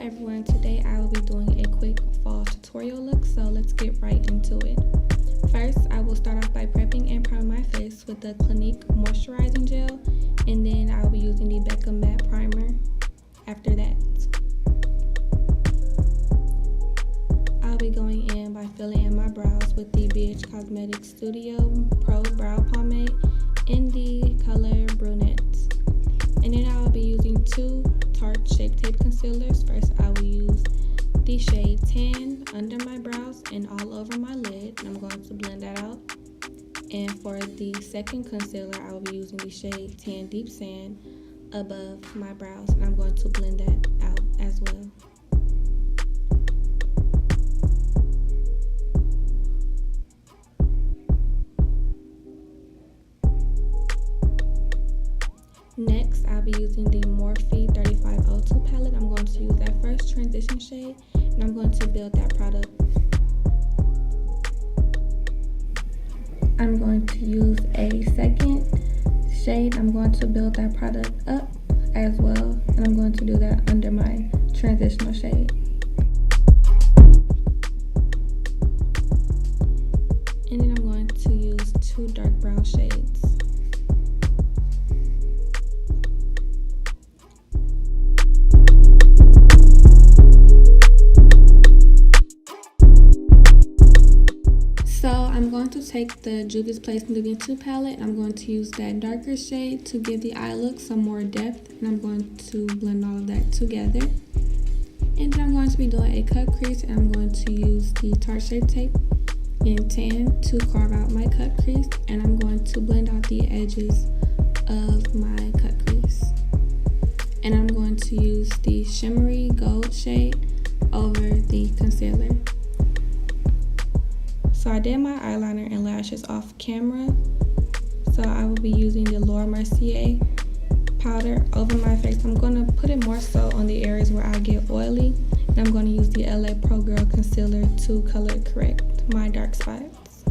everyone, today I will be doing a quick fall tutorial look, so let's get right into it. First, I will start off by prepping and priming my face with the Clinique Moisturizing Gel, and then I will be using the Becca Matte Primer after that. I'll be going in by filling in my brows with the BhCosmetics Studio Pro Brow Pomade in the color Brunette. And then I will be using two Tarte Shape Tape concealers. First, I will use the shade Tan under my brows and all over my lid. And I'm going to blend that out. And for the second concealer, I will be using the shade Tan Deep Sand above my brows. And I'm going to blend that out as well. Next, I'll be using the Morphe 3502 palette. I'm going to use that first transition shade, and I'm going to build that product. I'm going to use a second shade. I'm going to build that product up as well, and I'm going to do that under my transitional shade. And then I'm going to use two dark brown shades. I'm going to take the Juvia's Place Nubian 2 palette. I'm going to use that darker shade to give the eye look some more depth, and I'm going to blend all of that together. And then I'm going to be doing a cut crease, and I'm going to use the Tarte Shape Tape in Tan to carve out my cut crease, and I'm going to blend out the edges of my cut crease. And I'm going to use the shimmery gold shade over the concealer. So I did my eyeliner and lashes off camera. So I will be using the Mercier powder over my face. I'm going to put it more so on the areas where I get oily. And I'm going to use the LA Pro Girl Concealer to color correct my dark spots.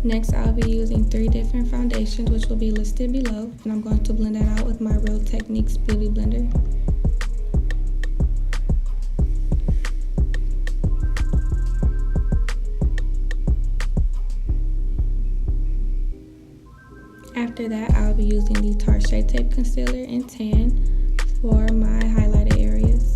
Next, I'll be using 3 different foundations, which will be listed below. And I'm going to blend that out with my Real Techniques Beauty Blender. After that, I'll be using the Tarte Shape Tape Concealer in Tan for my highlighted areas.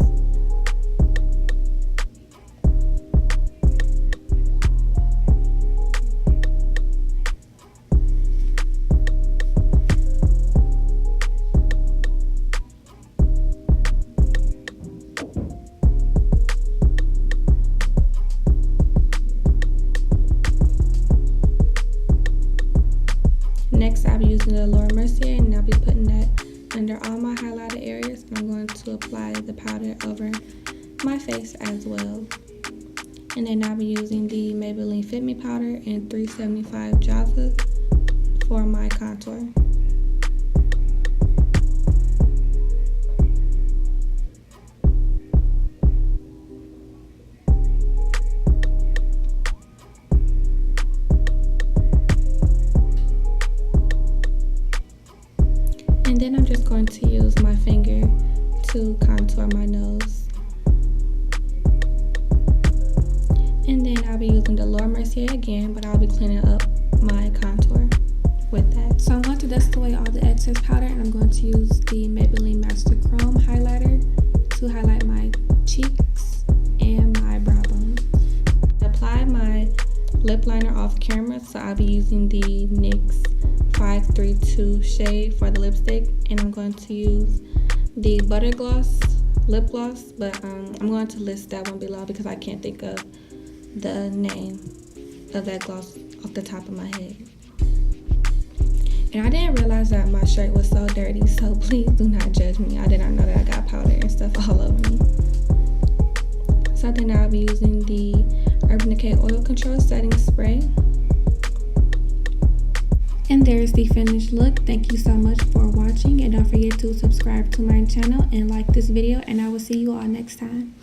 Next, I'll be using the Mercier, and I'll be putting that under all my highlighted areas. And I'm going to apply the powder over my face as well. And then I'll be using the Maybelline Fit Me powder in 375 Java for my contour. And then I'm just going to use my finger to contour my nose. And then I'll be using the Mercier again, but I'll be cleaning up my contour with that. So I'm going to dust away all the excess powder, and I'm going to use the Maybelline Master Chrome highlighter to highlight my cheeks and my brow bone. Apply my lip liner off camera, so I'll be using the NYX 532 shade for the lipstick, and I'm going to use the Butter Gloss lip gloss, but I'm going to list that one below because I can't think of the name of that gloss off the top of my head. And I didn't realize that my shirt was so dirty, so please do not judge me. I did not know that I got powder and stuff all over me. So then I'll be using the Urban Decay Oil Control Setting Spray. And there's the finished look. Thank you so much for watching, and don't forget to subscribe to my channel and like this video, and I will see you all next time.